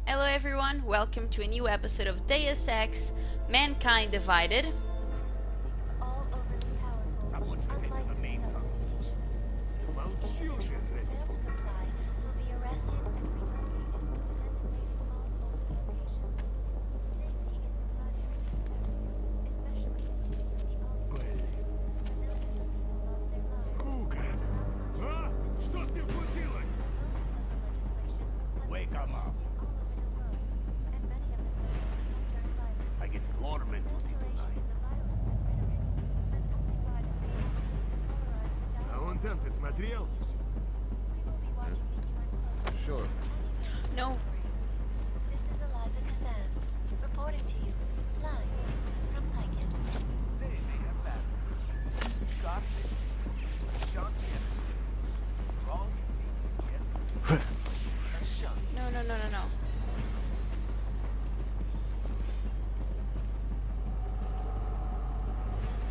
Hello everyone, welcome to a new episode of Deus Ex Mankind Divided. All overly powerful, unlicensed subterfuge. Individuals who fail to comply will be arrested and relocated to designated off-hold locations. Safety is the primary concern, especially in the wake of the August. Millions of people lost their lives Скука! due to А? malfunctions Что of с the ним system. случилось? Opponents of the legislation have Wake been 'em up. protesting all over the world, and many of the protests have turned violent. I get torment This duty escalation tonight. in the violence and rhetoric has only widened the tension and polarized the А dialogue вон там ты смотрел? We will be watching the UN closely. Sure. No, This is Eliza Kazan, reporting to you, live, from Picus. They may have batteries. Got this. Shanty enemies. Wrong yet. A shanty. no.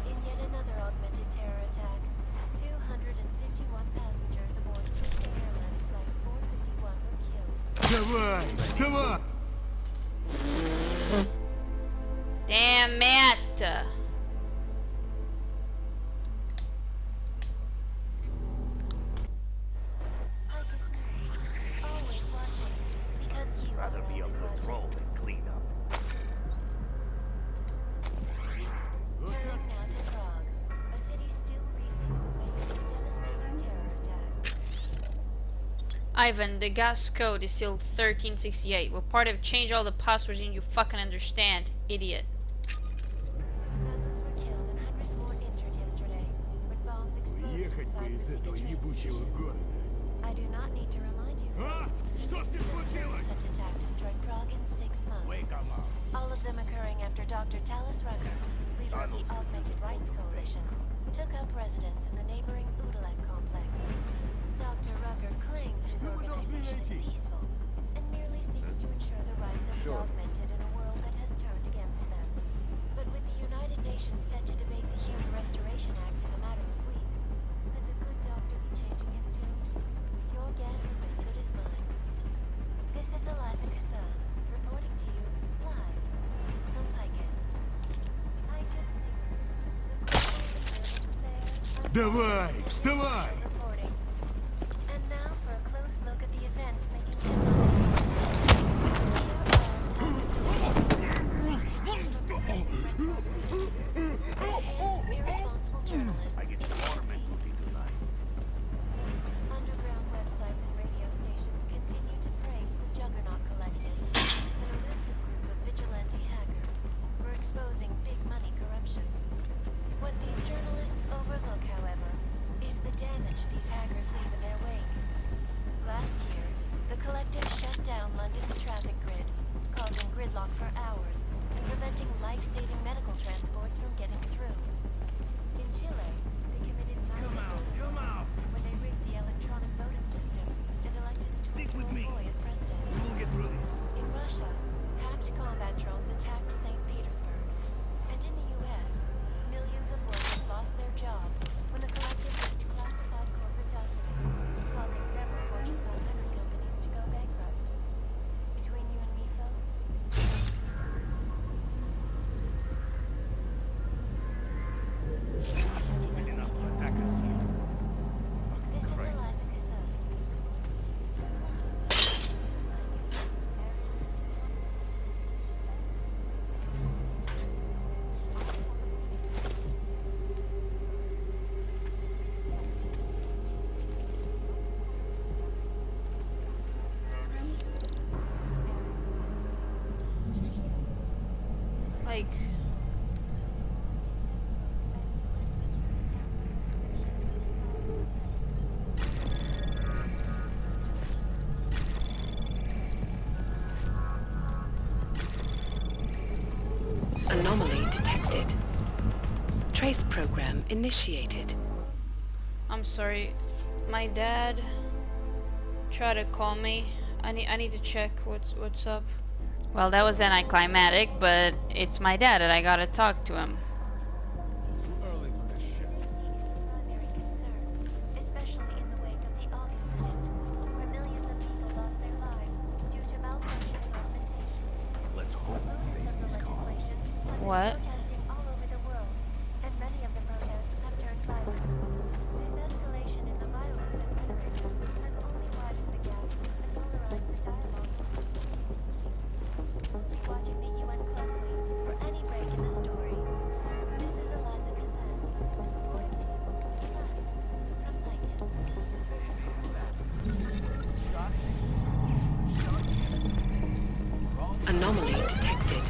In yet another augmented terror attack, 251 passengers aboard Sony Airlines Flight 451 were killed. Давай! Вставай! Damn it! Picus News, always watching, because you Rather are be on always watching. patrol than clean up. Turning now to Prague, a city still reeling in the wake of a devastating terror attack. Ivan, the gas code is still 1368. What part of change all the passwords and you fucking understand, idiot? Dozens were killed and hundreds more injured yesterday when bombs exploded Уехать бы inside the из city этого train ебучего station. города. I do not need to remind you. А? Что с ним The third случилось? such attack destroyed Prague in 6 months. Wake 'em up. All of them occurring after Dr. Talis Rucker, leader of the Augmented Rights Coalition, took up residence in the neighboring Udalek complex. Dr. Rucker claims his Что мы должны organization is найти? peaceful and merely seeks to ensure the rights of the Sure. augmented in a world that has turned against them. But with the United Nations set to debate the Human Restoration Act in a matter of weeks, could the good doctor be changing his tune? Your guess is as good as mine. This is Eliza Kazan, reporting to you live from Picus. Picus News, the global leader in fair, Давай! unbiased Вставай! reporting. And now for a close look at the events making headlines. Irresponsible journalists I get torment duty tonight. Underground websites and radio stations continue to praise the Juggernaut Collective, an elusive group of vigilante hackers who are exposing big money corruption. What these journalists overlook, however, is the damage these hackers leave in their wake. Last year, the collective shut down London's traffic grid, causing gridlock for hours and preventing life-saving medical transports from getting through. In Chile, they committed Come out! massive Come out! when they rigged the electronic voting system and elected a Stick with 12-year-old me. boy as president. We'll get through this. In Russia, hacked combat drones attacked St. Petersburg. And in the U.S., millions of workers lost their jobs when the collective leaked classified corporate documents, causing several Fortune 500 companies to go bankrupt. Between you and me, folks, Stupid enough to attack us here. this is Christ. Eliza Kazan. Like, Anomaly detected. Trace program initiated. I'm sorry. My dad tried to call me. I need to check what's up. Well, that was anticlimactic, but it's my dad and I gotta talk to him. Too early for this shit. Primary concern, especially in the wake of the Og incident, where millions of people lost their lives due to malfunctions of What? protesting all over the world, and many of the protests have turned violent. This escalation in the violence and rhetoric has only widened the gap and polarized the dialogue. Be watching the UN closely for any break in the story. This is Eliza Kazan, reporting to you live from Lycus. Anomaly detected.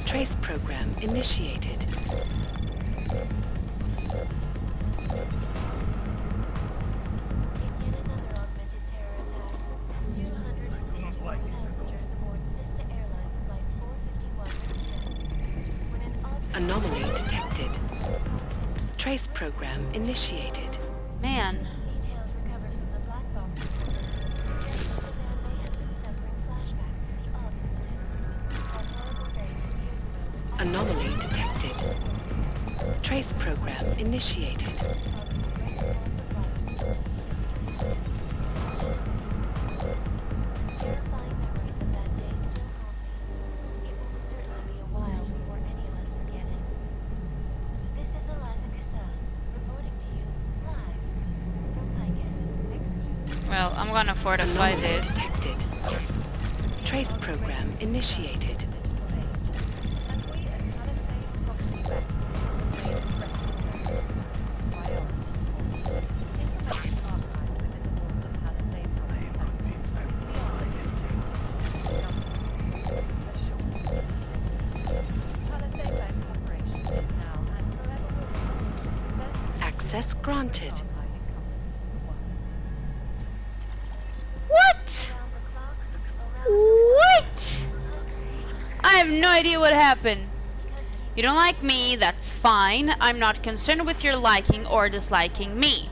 Trace program initiated. In yet another augmented terror attack, 261 passengers aboard Sista Airlines Flight 451 when an object Anomaly detected. Trace program initiated. Man. details recovered from the black box report suggest the man may have been suffering flashbacks to the Og incident, that horrible day 2 years ago when Anomaly detected. Trace program initiated. terrifying memories of that day still haunt me. It will certainly be a while before any of us forget it. This is Eliza Kazan, reporting to you live from Lycus. Well, I'm gonna fortify Anomaly this. detected. Trace program initiated. Access granted. What? What? I have no idea what happened. You don't like me, that's fine. I'm not concerned with your liking or disliking me.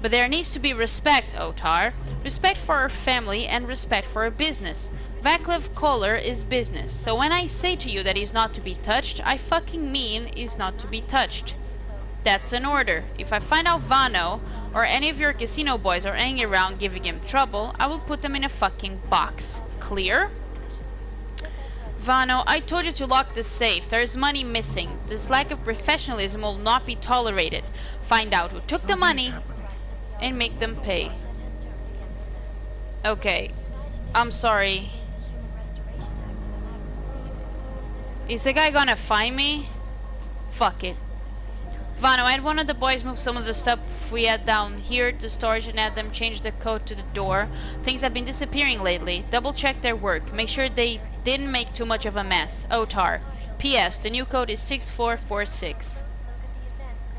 But there needs to be respect, Otar. Respect for our family and respect for our business. Vaclav Koller is business, so when I say to you that he's not to be touched, I fucking mean he's not to be touched. That's an order. If I find out Vano or any of your casino boys are hanging around giving him trouble, I will put them in a fucking box. Clear? Vano, I told you to lock the safe. There is money missing. This lack of professionalism will not be tolerated. Find out who took the money and make them pay. Okay. I'm sorry. Is the guy gonna find me? Fuck it. Vano, I had one of the boys move some of the stuff we had down here to storage and had them change the code to the door. Things have been disappearing lately. Double check their work. Make sure they didn't make too much of a mess. Otar. P.S. The new code is 6446.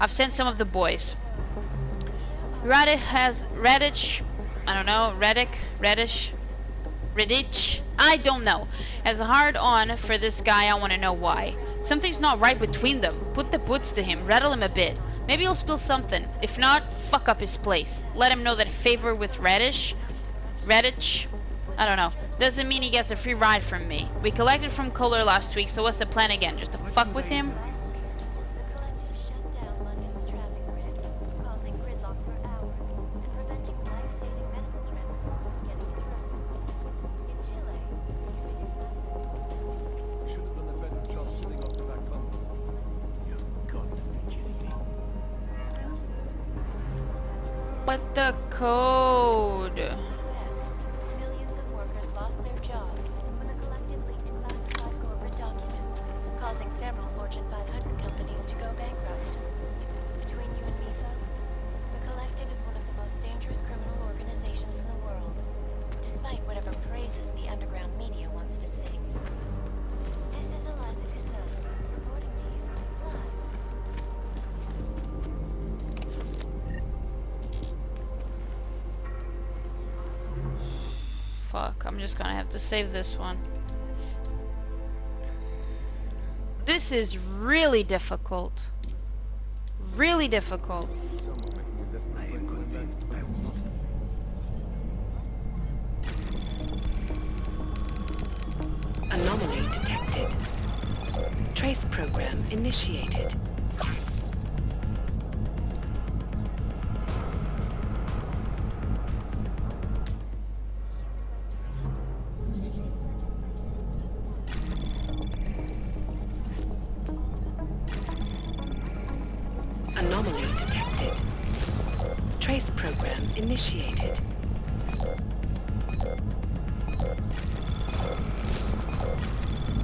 I've sent some of the boys. Radish, I don't know, Radish, I don't know. Has a hard on for this guy, I want to know why. Something's not right between them. Put the boots to him, rattle him a bit. Maybe he'll spill something. If not, fuck up his place. Let him know that favor with Radish, I don't know. Doesn't mean he gets a free ride from me. We collected from Kohler last week, so what's the plan again? Just to fuck with him? The collective shut down London's traffic grid, causing gridlock for hours and preventing life-saving medical transport from getting through. In Chile, We should have done a better job setting up the back tunnels. You've got to be kidding me. What the code? U.S., millions of workers lost their jobs when the collective leaked classified corporate documents, causing several Fortune 500 companies to go bankrupt. Between you and me, folks, the collective is one of the most dangerous criminal organizations in the world, despite whatever praises the underground media wants to sing. This is Eliza Kazan, reporting to you live. Fuck, I'm just gonna have to save this one. This is really difficult. Really difficult. I am convinced I will not. Anomaly detected. Trace program initiated. Anomaly detected. Trace program initiated.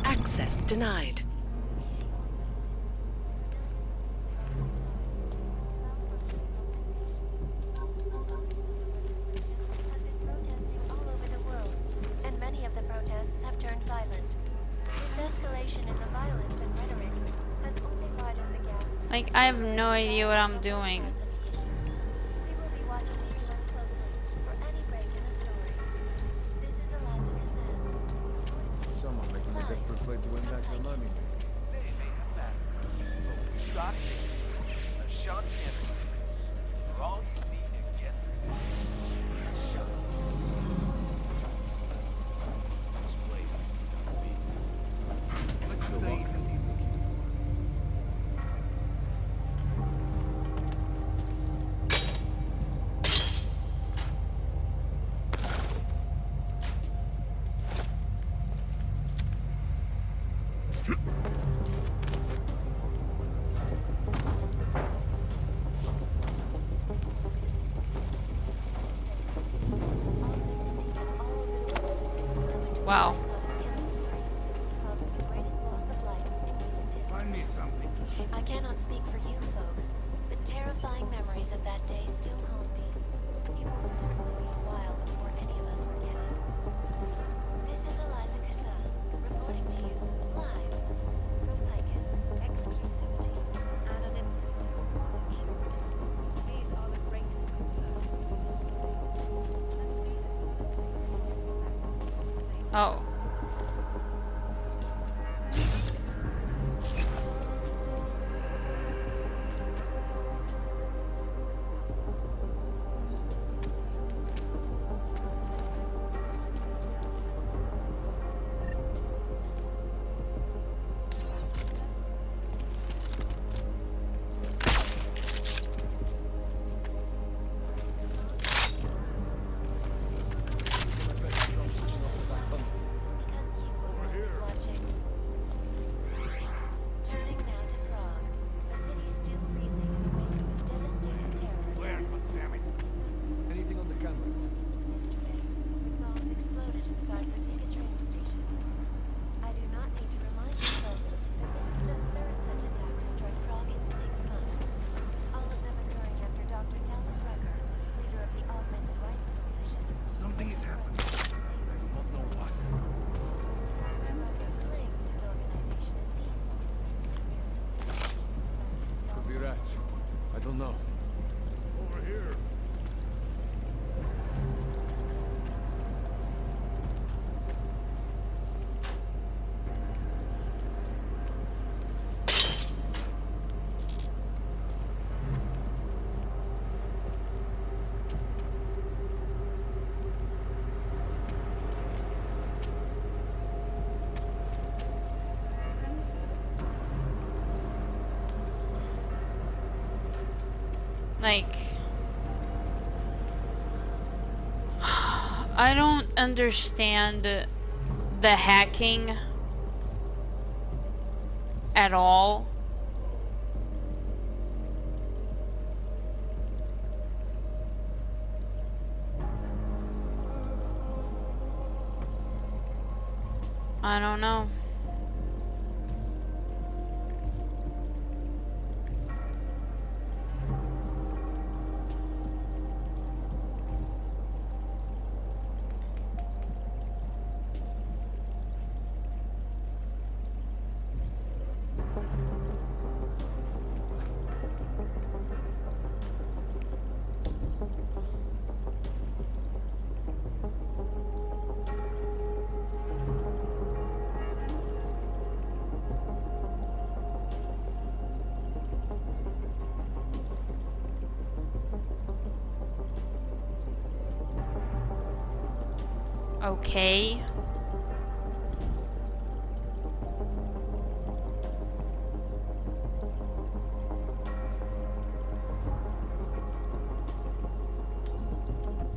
Access denied. Have been protesting all over the world, and many of the protests have turned violent. This escalation in the violence and rhetoric has only widened the gap. Like, I have no idea what I'm doing. Sides of the issue. We will be watching the UN closely for any break in the story. This is Eliza Cassette. Someone making a desperate play to win back their money. They may have batteries, but we've got this. Ashanti Entertainment. For all you need to get through this. Ashanti. This place is big. What do they even be looking for? Wow. Find me something to shoot. I cannot speak for you folks, but terrifying memories of that day still haunt me. It will certainly be a while before any of us forget it. This is Eliza Cassette, reporting to you, live, from Icus. Exclusivity, anonymity, security. These are the greatest concerns. Oh. Because you were always watching. Turning now to Prague, a city still reeling in the wake of a devastating terror Where, attack. goddammit? Anything on the cameras? Yesterday, bombs exploded inside Rosika train station. I do not need to remind you folks that this is the third such attack to strike Prague in 6 months. All of them occurring after Dr. Talis Rucker, leader of the Augmented Rights Coalition, Something is happening. I do not know what. Dr. Rucker claims his organization is peaceful. Could be rats. I don't know. Over here. Like, I don't understand the hacking at all. I don't know. Okay.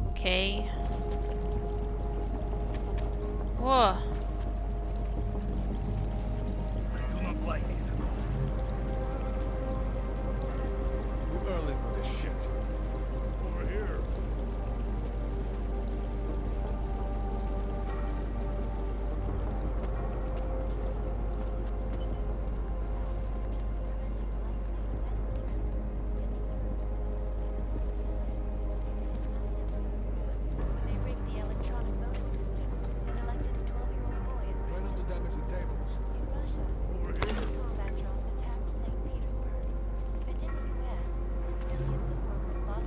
Okay. Whoa. I do not like this at all.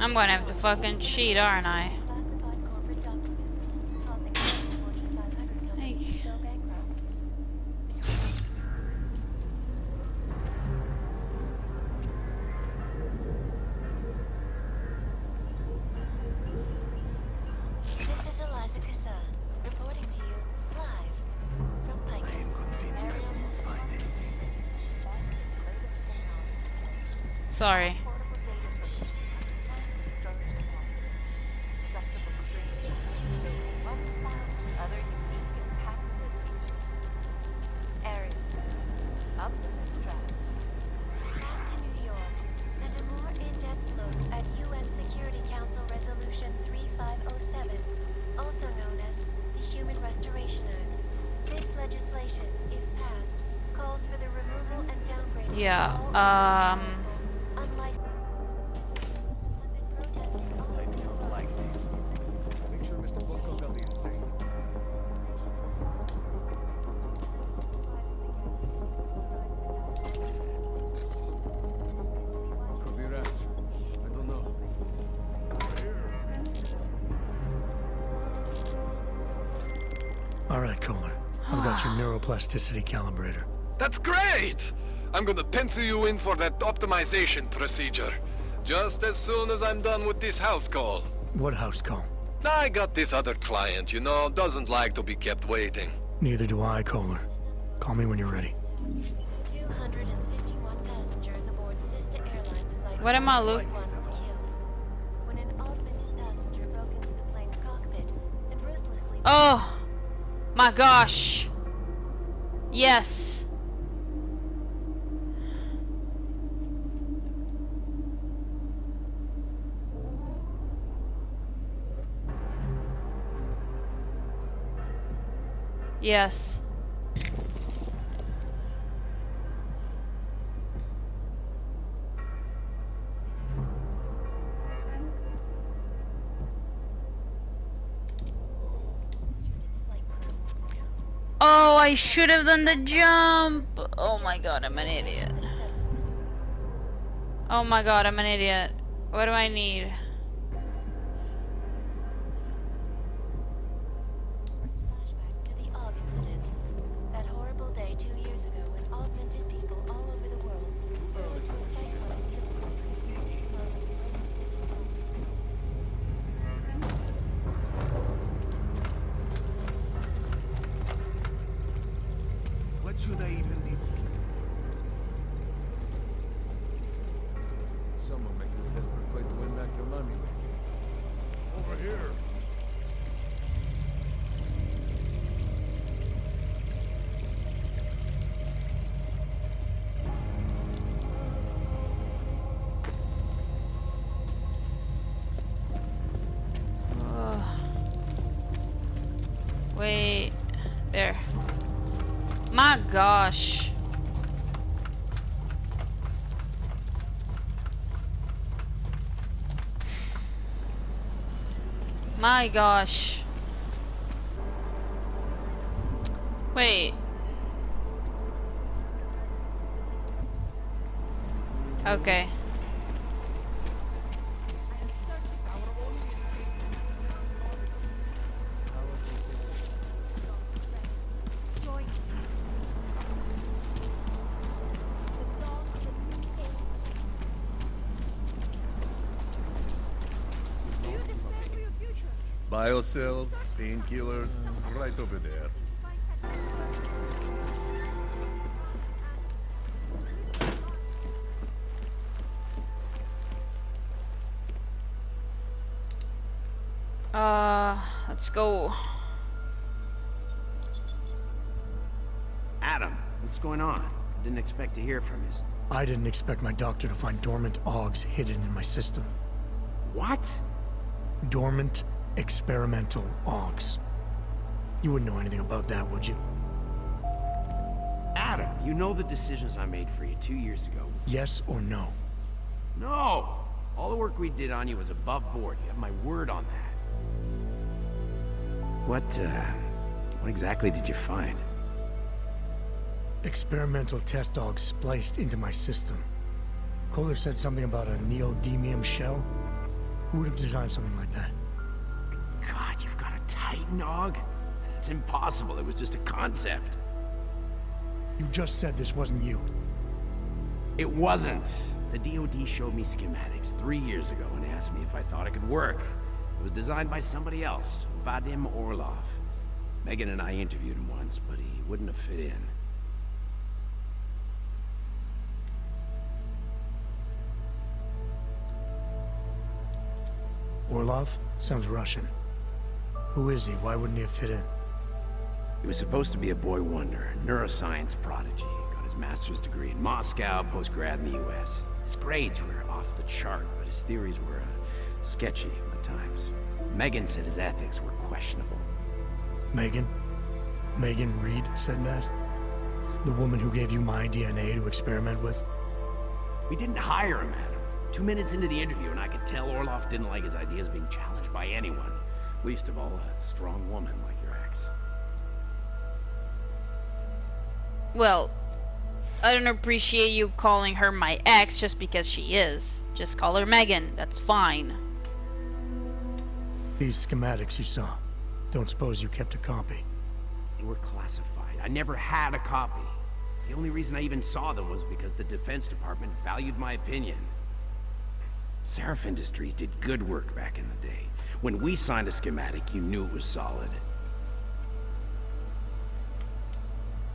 I'm gonna have to fucking cheat, aren't I? Classified corporate documents, causing many Fortune 500 companies to go bankrupt. This is Eliza Cassan, reporting to you live from Pike. Aerial Sorry. portable data solutions have massive storage capacity, flexible streams, and over 1,000 other unique and patented features. Aerial, up in the stratosphere. Back to New York, and a more in-depth look at UN Security Council Resolution 3507, also known as the Human Restoration Act. This legislation, if passed, calls for the removal and downgrading Yeah, of all unlicensed protesting all I over the do world. like this. Make sure Mr. Boscovelli is safe. Could be rats. I don't know. All right, Kohler. I've got your neuroplasticity calibrator. That's great! I'm gonna pencil you in for that optimization procedure. Just as soon as I'm done with this house call. What house call? I got this other client, you know, doesn't like to be kept waiting. Neither do I, Kohler. Call me when you're ready. 251 passengers aboard Sister Airlines flight What am I look- 401 were killed when an augmented passenger broke into the plane's cockpit and ruthlessly Oh my gosh. Yes. Yes. its flight crew. Oh, I should have done the jump. Oh my god, I'm an idiot. Oh my god, I'm an idiot. What do I need? Flashback to the AUG incident. That horrible day 2 years ago when augmented people all over the world What should I even be looking at? Someone make a desperate play to win back your money. Over here. Ugh. Wait. There. My gosh. My gosh. Wait. Okay. Biocells, painkillers, right over there. Let's go. Adam, what's going on? Didn't expect to hear from you. I didn't expect my doctor to find dormant AUGs hidden in my system. What? Dormant experimental AUGs. You wouldn't know anything about that, would you? Adam, you know the decisions I made for you 2 years ago. Yes or no? No! All the work we did on you was above board. You have my word on that. What exactly did you find? Experimental test AUGs spliced into my system. Kohler said something about a neodymium shell. Who would have designed something like that? God, you've got a Titan dog? It's impossible. It was just a concept. You just said this wasn't you. It wasn't. The DoD showed me schematics 3 years ago and asked me if I thought it could work. It was designed by somebody else, Vadim Orlov. Megan and I interviewed him once, but he wouldn't have fit in. Orlov? Sounds Russian. Who is he? Why wouldn't he have fit in? He was supposed to be a boy wonder, neuroscience prodigy. Got his master's degree in Moscow, post-grad in the US. His grades were off the chart, but his theories were sketchy at times. Megan said his ethics were questionable. Megan? Megan Reed said that? The woman who gave you my DNA to experiment with? We didn't hire him, Adam. 2 minutes into the interview, and I could tell Orlov didn't like his ideas being challenged by anyone. Least of all, a strong woman like your ex. Well, I don't appreciate you calling her my ex just because she is. Just call her Megan, that's fine. These schematics you saw. Don't suppose you kept a copy? They were classified. I never had a copy. The only reason I even saw them was because the Defense Department valued my opinion. Seraph Industries did good work back in the day. When we signed a schematic, you knew it was solid.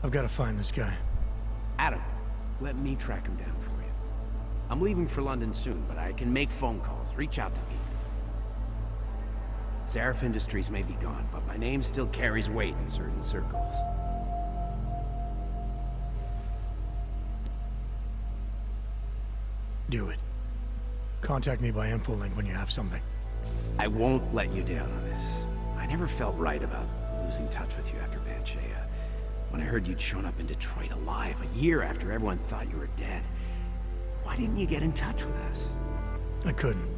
I've got to find this guy. Adam, let me track him down for you. I'm leaving for London soon, but I can make phone calls. Reach out to me. Seraph Industries may be gone, but my name still carries weight in certain circles. Do it. Contact me by info link when you have something. I won't let you down on this. I never felt right about losing touch with you after Banshea. When I heard you'd shown up in Detroit alive a year after everyone thought you were dead. Why didn't you get in touch with us? I couldn't.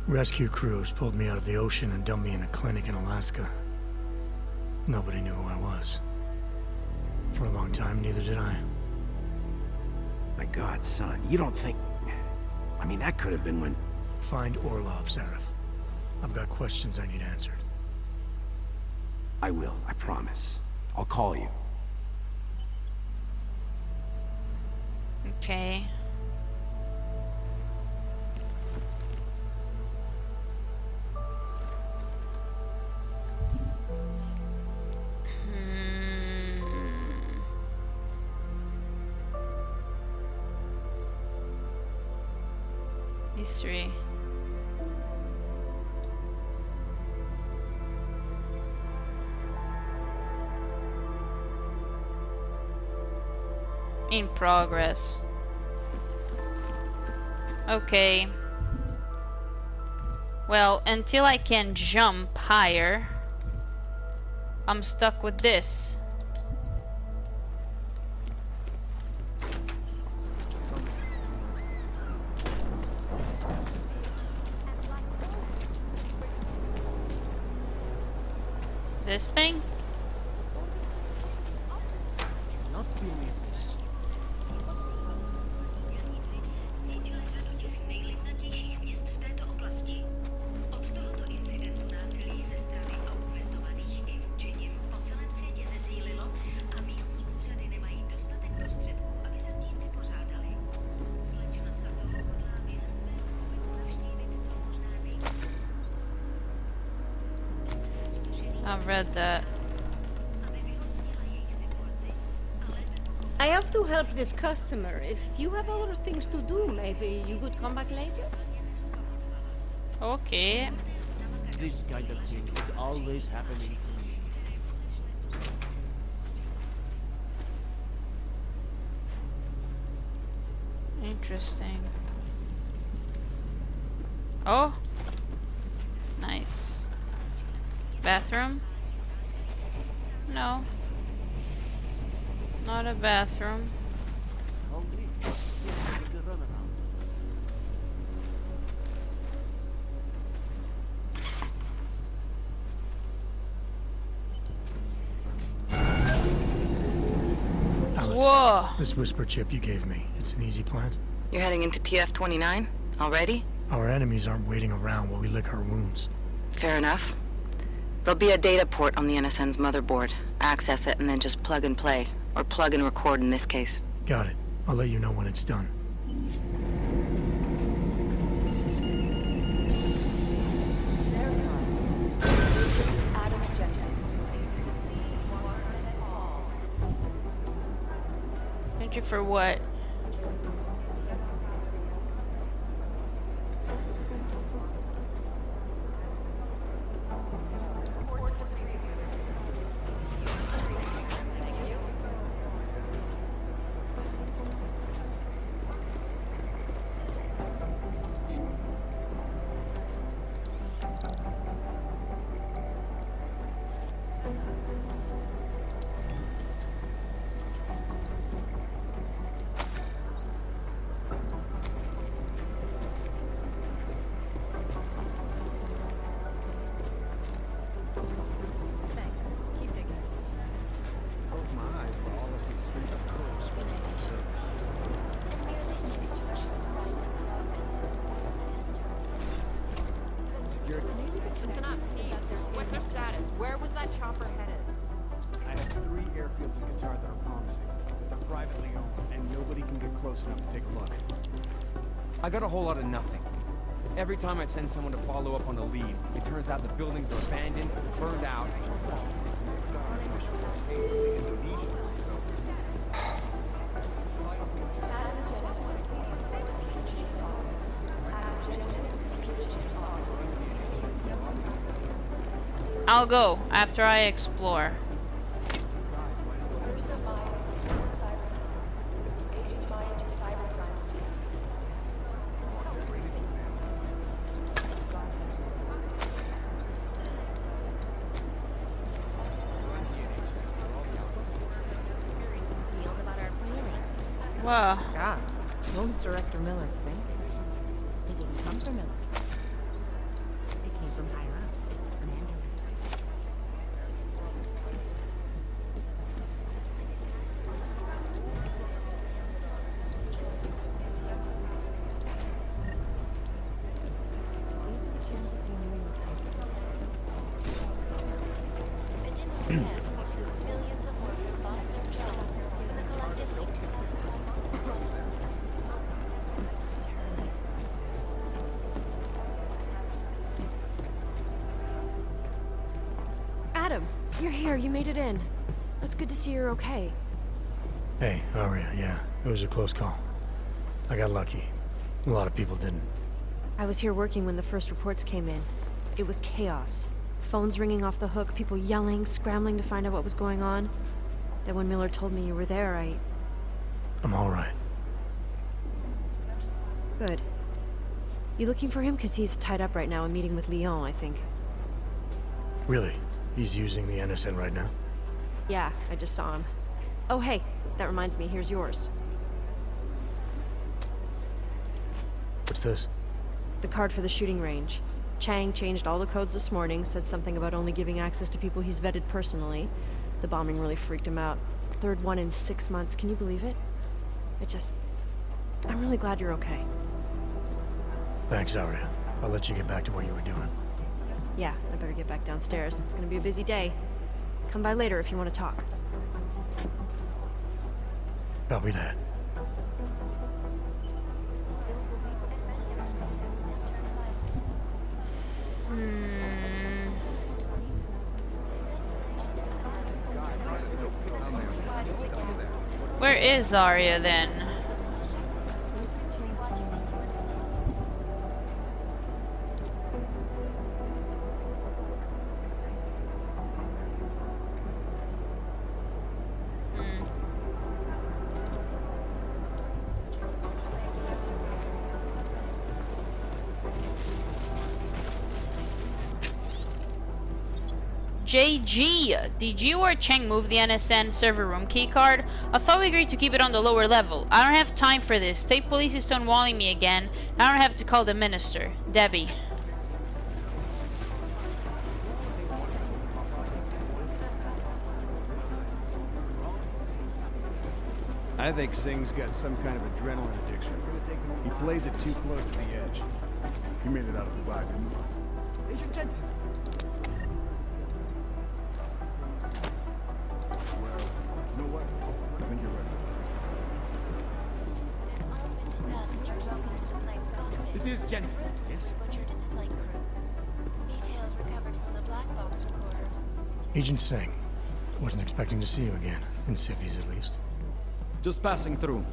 Rescue crews pulled me out of the ocean and dumped me in a clinic in Alaska. Nobody knew who I was. For a long time, neither did I. My God, son, you don't think... I mean, that could have been when... Find Orlov, Seraph. I've got questions I need answered. I will, I promise. I'll call you. Okay. History. In progress. Okay. Well, until I can jump higher, I'm stuck with this. This thing? Not believe this. Zničili řadu těch nejlidnatějších měst v této oblasti. Od tohoto incidentu násilí ze strany augmentovaných i vůči nim po celém světě zesílilo a místní úřady nemají dostatek prostředků, aby se s tím vypořádali. Slečna Sato hodlá během svého pobytu navštívit co možná nejvíc. I've read that. I have to help this customer. If you have other things to do, maybe you could come back later? Okay. This kind of thing is always happening to me. Interesting. Oh. Nice. Bathroom? No. Not a bathroom. Hungry? Yeah, take a run around. Alex, Whoa. this whisper chip you gave me, it's an easy plant? You're heading into TF29? Already? Our enemies aren't waiting around while we lick our wounds. Fair enough. There'll be a data port on the NSN's motherboard. Access it and then just plug and play. Or plug and record in this case. Got it. I'll let you know when it's done. Adam Jensen. Entry for what? Listen up, Steve. What's their status? Where was that chopper headed? I have 3 airfields in Qatar that are promising, but they're privately owned, and nobody can get close enough to take a look. I got a whole lot of nothing. Every time I send someone to follow up on a lead, it turns out the buildings are abandoned, burned out, I'll go after I explore. Wow. God, what was Director Miller think? It didn't come from Miller. It came from higher up, from Andrew. These are the chances he knew he was taking. And in the US, millions of workers lost their jobs, and the collective Adam, you're here. You made it in. It's good to see you're okay. Hey, Aria, yeah, it was a close call. I got lucky. A lot of people didn't. I was here working when the first reports came in. It was chaos. Phones ringing off the hook, people yelling, scrambling to find out what was going on. Then when Miller told me you were there, I'm all right. Good. You looking for him? Because he's tied up right now, a meeting with Lyon, I think. Really? He's using the NSN right now? Yeah, I just saw him. Oh, hey, that reminds me, here's yours. What's this? The card for the shooting range. Chang changed all the codes this morning, said something about only giving access to people he's vetted personally. The bombing really freaked him out. Third one in 6 months, can you believe it? I'm really glad you're okay. Thanks, Aria. I'll let you get back to what you were doing. Yeah, I better get back downstairs. It's gonna be a busy day. Come by later if you want to talk. Copy that. Where is Zarya then? JG, did you or Cheng move the NSN server room keycard? I thought we agreed to keep it on the lower level. I don't have time for this. State police is stonewalling me again. I don't have to call the minister. Debbie. I think Singh's got some kind of adrenaline addiction. He plays it too close to the edge. You made it out of Dubai, didn't you? Agent Jensen. Well, you know what? I think you're right. An augmented passenger broke into the plane's cockpit. It is Jensen. Ruthlessly Yes? butchered its flight crew. Details recovered from the black box recorder. Agent Singh. Wasn't expecting to see you again. In civvies, at least. Just passing through.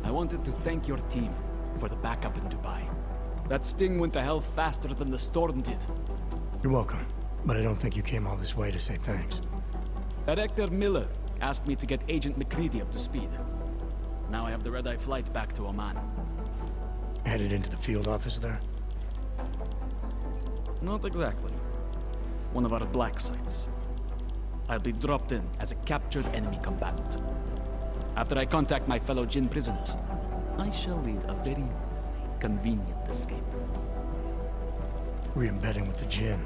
I wanted to thank your team for the backup in Dubai. That sting went to hell faster than the storm did. You're welcome. But I don't think you came all this way to say thanks. Director Miller asked me to get Agent McCready up to speed. Now I have the red-eye flight back to Oman. Headed into the field office there? Not exactly. One of our black sites. I'll be dropped in as a captured enemy combatant. After I contact my fellow Jinn prisoners, I shall lead a very convenient escape. Re-embedding with the Jinn.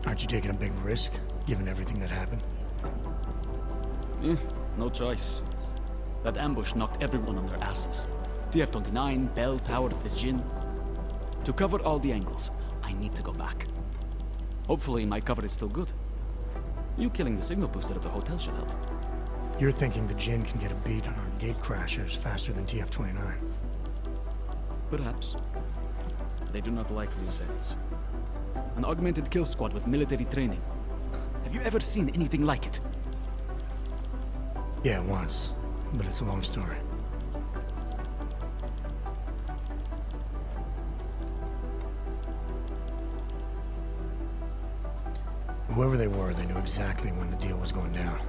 Aren't you taking a big risk, given everything that happened? No choice. That ambush knocked everyone on their asses. TF29, Bell Tower, the Jinn. To cover all the angles, I need to go back. Hopefully my cover is still good. You killing the signal booster at the hotel should help. You're thinking the Jinn can get a beat on our gate crashers faster than TF29. Perhaps. They do not like loose ends. An augmented kill squad with military training. Have you ever seen anything like it? Yeah, once. But it's a long story. Whoever they were, they knew exactly when the deal was going down.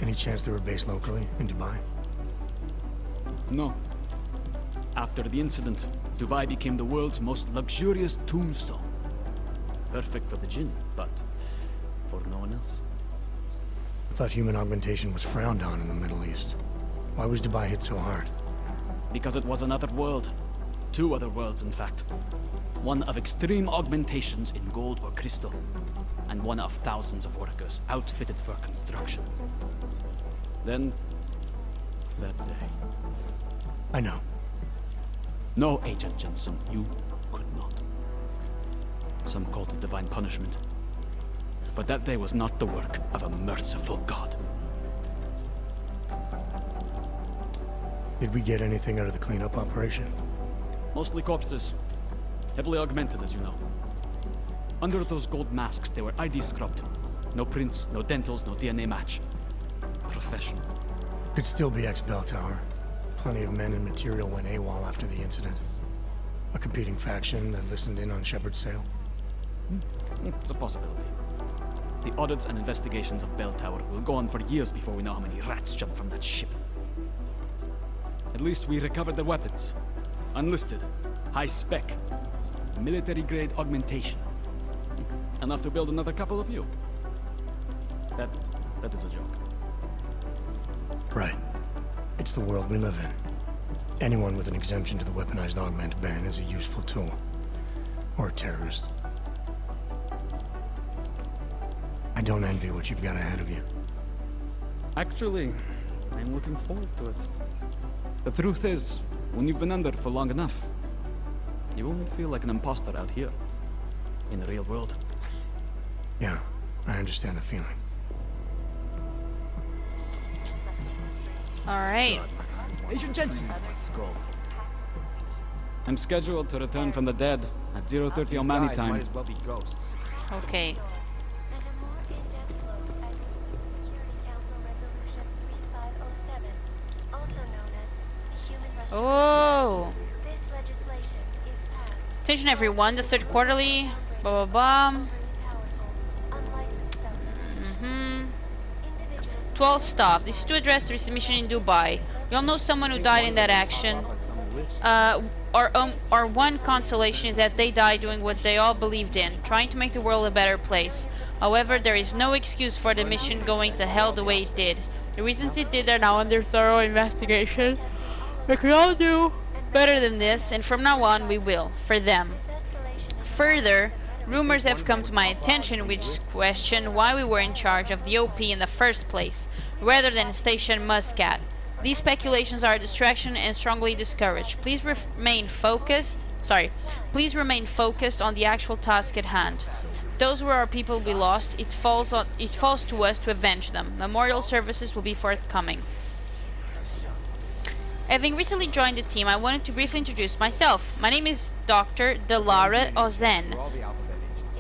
Any chance they were based locally, in Dubai? No. After the incident, Dubai became the world's most luxurious tombstone. Perfect for the Jinn, but for no one else. I thought human augmentation was frowned on in the Middle East. Why was Dubai hit so hard? Because it was another world. Two other worlds, in fact. One of extreme augmentations in gold or crystal, and one of thousands of workers outfitted for construction. Then, that day. I know. No, Agent Jensen, you could not. Some called it divine punishment. But that day was not the work of a merciful God. Did we get anything out of the cleanup operation? Mostly corpses. Heavily augmented, as you know. Under those gold masks, they were ID scrubbed. No prints, no dentals, no DNA match. Professional. Could still be ex-Bell Tower. Plenty of men and material went AWOL after the incident. A competing faction that listened in on Shepard's sale. It's a possibility. The audits and investigations of Bell Tower will go on for years before we know how many rats jumped from that ship. At least we recovered the weapons. Unlisted, high-spec, military-grade augmentation. Enough to build another couple of you. That is a joke. Right. It's the world we live in. Anyone with an exemption to the weaponized augment ban is a useful tool. Or a terrorist. I don't envy what you've got ahead of you. Actually, I'm looking forward to it. The truth is, when you've been under for long enough, you only feel like an imposter out here, in the real world. Yeah, I understand the feeling. Alright. Agent Jensen! I'm scheduled to return from the dead at 0:30 Omani time. Might as well be ghosts. Okay. And a more in-depth look at Security Council Resolution 3507, also known as the Human Restoration Oh. Act. This legislation, if passed, Attention everyone, the third quarterly. Blah blah blah. unlicensed owners, 12 staff. This is to address the recent mission in Dubai. We all know someone who died in that action. Our one consolation is that they died doing what they all believed in, trying to make the world a better place. However, there is no excuse for the mission going to hell the way it did. The reasons it did are now under thorough investigation. We could all do better than this, and from now on we will, for them. Further, rumors have come to my attention which question why we were in charge of the OP in the first place, rather than Station Muscat. These speculations are a distraction and strongly discouraged. Please remain focused, Sorry. Please remain focused on the actual task at hand. Those were our people we lost. It falls to us to avenge them. Memorial services will be forthcoming. Having recently joined the team, I wanted to briefly introduce myself. My name is Dr. Delara Ozen,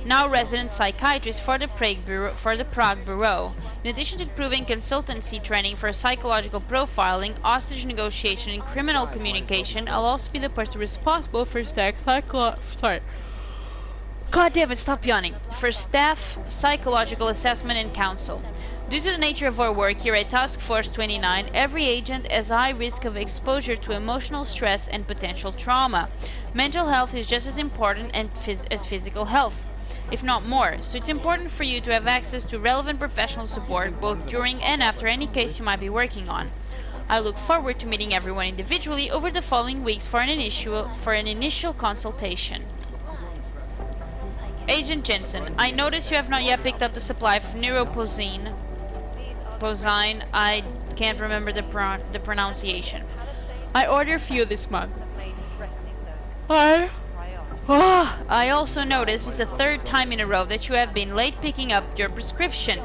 now resident psychiatrist for the Prague Bureau. In addition to proving consultancy training for psychological profiling, hostage negotiation, and criminal communication, I'll also be the person responsible for God damn it, stop yawning. For staff, psychological assessment, and counsel. Due to the nature of our work here at Task Force 29, every agent has a high risk of exposure to emotional stress and potential trauma. Mental health is just as important as physical health, if not more, so it's important for you to have access to relevant professional support both during and after any case you might be working on. I look forward to meeting everyone individually over the following weeks for an initial consultation. Agent Jensen, I notice you have not yet picked up the supply of neuroposine. I can't remember the pronunciation. I ordered a few this month. I also notice it's the third time in a row that you have been late picking up your prescription.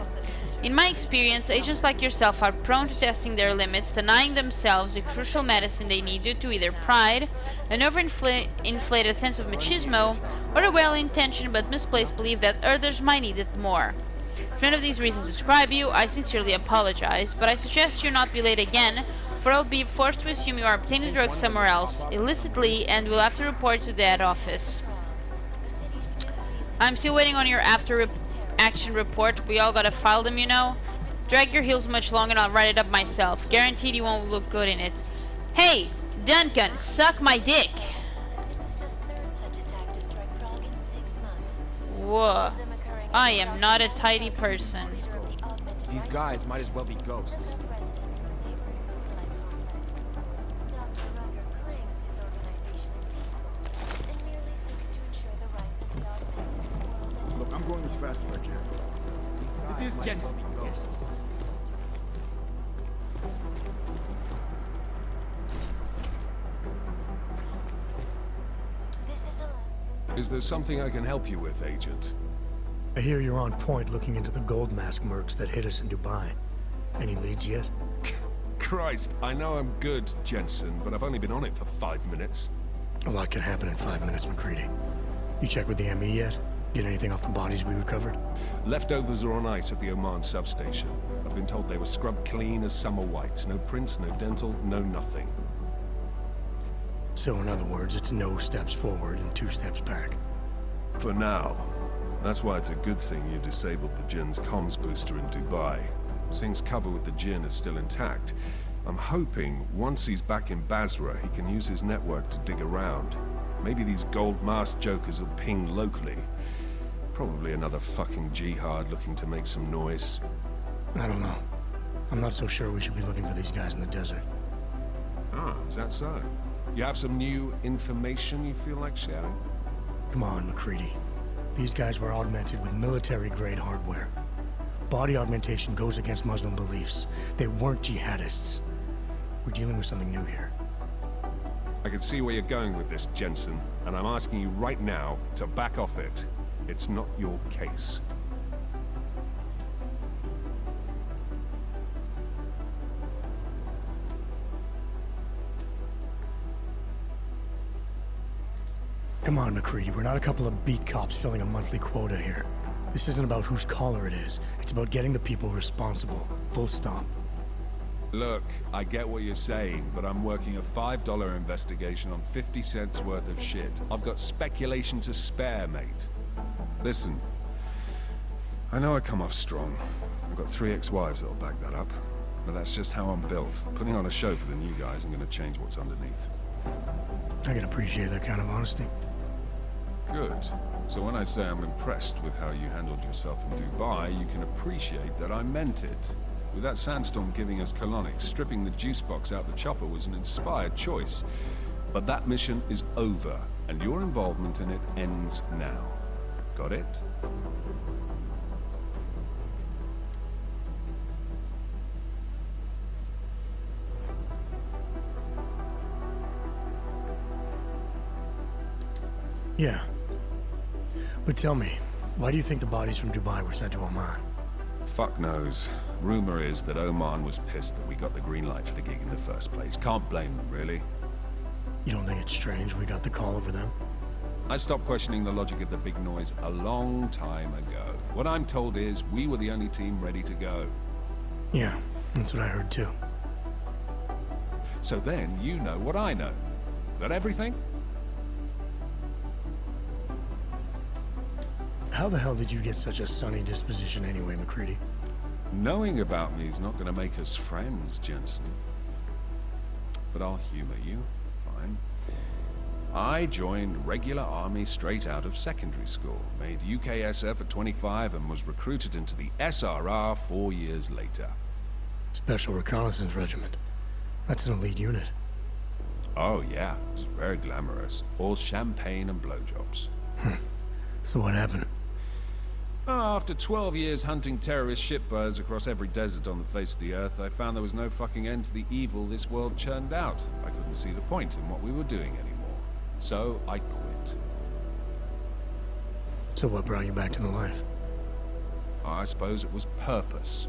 In my experience, agents like yourself are prone to testing their limits, denying themselves the crucial medicine they need due to either pride, an overinflated sense of machismo, or a well-intentioned but misplaced belief that others might need it more. If none of these reasons describe you, I sincerely apologize, but I suggest you not be late again, for I'll be forced to assume you are obtaining the drug somewhere else, illicitly, and will have to report to that office. I'm still waiting on your action report. We all gotta file them, you know. Drag your heels much longer and I'll write it up myself. Guaranteed you won't look good in it. Hey, Duncan, suck my dick! Whoa. I am not a tidy person. These guys might as well be ghosts. Look, I'm going as fast as I can. It is Jensen. Is there something I can help you with, Agent? I hear you're on point looking into the gold mask mercs that hit us in Dubai. Any leads yet? Christ, I know I'm good, Jensen, but I've only been on it for 5 minutes. A lot can happen in 5 minutes, McCready. You checked with the ME yet? Get anything off the bodies we recovered? Leftovers are on ice at the Oman substation. I've been told they were scrubbed clean as summer whites. No prints, no dental, no nothing. So in other words, it's no steps forward and 2 steps back. For now. That's why it's a good thing you disabled the Jinn's comms booster in Dubai. Singh's cover with the Jinn is still intact. I'm hoping once he's back in Basra, he can use his network to dig around. Maybe these gold-masked jokers will ping locally. Probably another fucking jihad looking to make some noise. I don't know. I'm not so sure we should be looking for these guys in the desert. Ah, is that so? You have some new information you feel like sharing? Come on, McCready. These guys were augmented with military-grade hardware. Body augmentation goes against Muslim beliefs. They weren't jihadists. We're dealing with something new here. I can see where you're going with this, Jensen, and I'm asking you right now to back off it. It's not your case. Come on, McCready. We're not a couple of beat cops filling a monthly quota here. This isn't about whose collar it is. It's about getting the people responsible. Full stop. Look, I get what you're saying, but I'm working a $5 investigation on 50 cents worth of shit. I've got speculation to spare, mate. Listen, I know I come off strong. I've got 3 ex-wives that'll back that up. But that's just how I'm built. Putting on a show for the new guys, I'm gonna change what's underneath. I can appreciate that kind of honesty. Good. So when I say I'm impressed with how you handled yourself in Dubai, you can appreciate that I meant it. With that sandstorm giving us colonics, stripping the juice box out the chopper was an inspired choice. But that mission is over, and your involvement in it ends now. Got it? Yeah. But tell me, why do you think the bodies from Dubai were sent to Oman? Fuck knows. Rumor is that Oman was pissed that we got the green light for the gig in the first place. Can't blame them, really. You don't think it's strange we got the call over them? I stopped questioning the logic of the big noise a long time ago. What I'm told is we were the only team ready to go. Yeah, that's what I heard too. So then you know what I know. That everything? How the hell did you get such a sunny disposition anyway, McCready? Knowing about me is not going to make us friends, Jensen. But I'll humor you. Fine. I joined regular army straight out of secondary school, made UKSF at 25 and was recruited into the SRR 4 years later. Special Reconnaissance Regiment. That's an elite unit. Oh yeah, it was very glamorous. All champagne and blowjobs. So what happened? After 12 years hunting terrorist shitbirds across every desert on the face of the earth, I found there was no fucking end to the evil this world churned out. I couldn't see the point in what we were doing anymore. So I quit. So what brought you back to the life? I suppose it was purpose.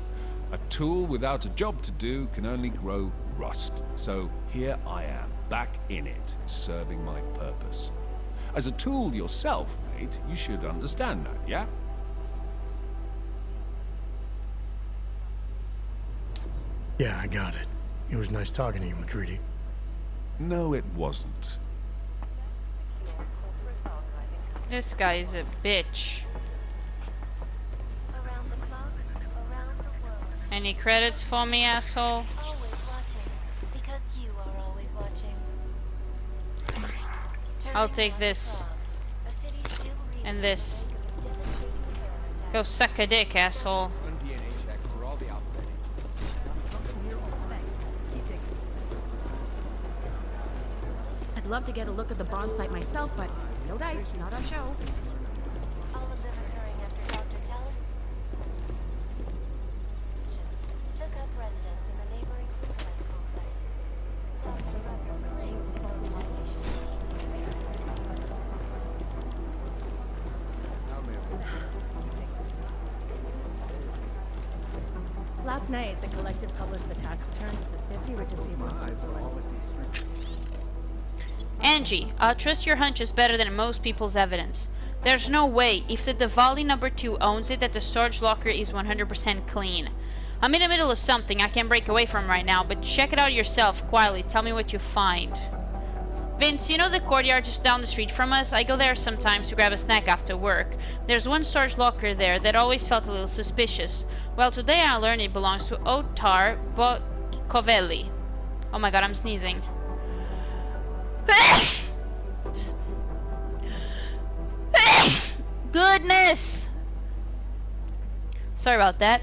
A tool without a job to do can only grow rust. So here I am, back in it, serving my purpose. As a tool yourself, mate, you should understand that, yeah? Yeah, I got it. It was nice talking to you, McCready. No, it wasn't. This guy is a bitch. Around the clock, around the world. Any credits for me, asshole? Always watching, because you are always watching. I'll take this. And this. Go suck a dick, asshole. I'd love to get a look at the bomb site myself, but no dice, not our show. All of them occurring after Dr. Talos took up residence in the neighboring food complex. Dr. Rucker claims his organization. Last night, the collective published the tax returns of the 50 richest people in Switzerland. Angie, trust your hunches better than most people's evidence. There's no way, if the Diwali number 2 owns it, that the storage locker is 100% clean. I'm in the middle of something I can't break away from right now, but check it out yourself quietly. Tell me what you find. Vince, you know the courtyard just down the street from us? I go there sometimes to grab a snack after work. There's one storage locker there that always felt a little suspicious. Well, today I learned it belongs to Otar Botkovelli. Oh my god, I'm sneezing. Goodness! Sorry about that.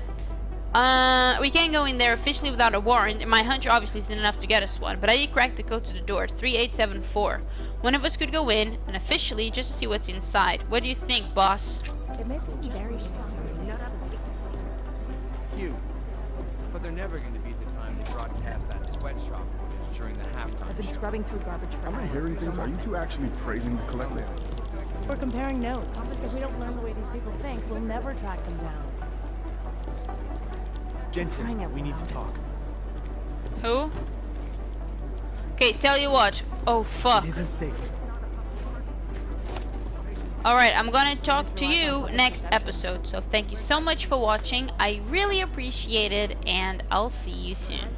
We can't go in there officially without a warrant, and my hunch obviously isn't enough to get us one, but I did crack the code to the door, 3874. One of us could go in, and officially, just to see what's inside. What do you think, boss? It makes me very Cute. But they're never going to beat the time they broadcast that sweatshop footage during the halftime I've been scrubbing through garbage for Am I hearing things? Are you two actually praising the collective? We're comparing notes. If we don't learn the way these people think, we'll never track them down. Jensen, we need to talk. Who? Okay, tell you what. Oh, fuck. It isn't safe. Alright, I'm gonna talk to you next episode. So thank you so much for watching. I really appreciate it, and I'll see you soon.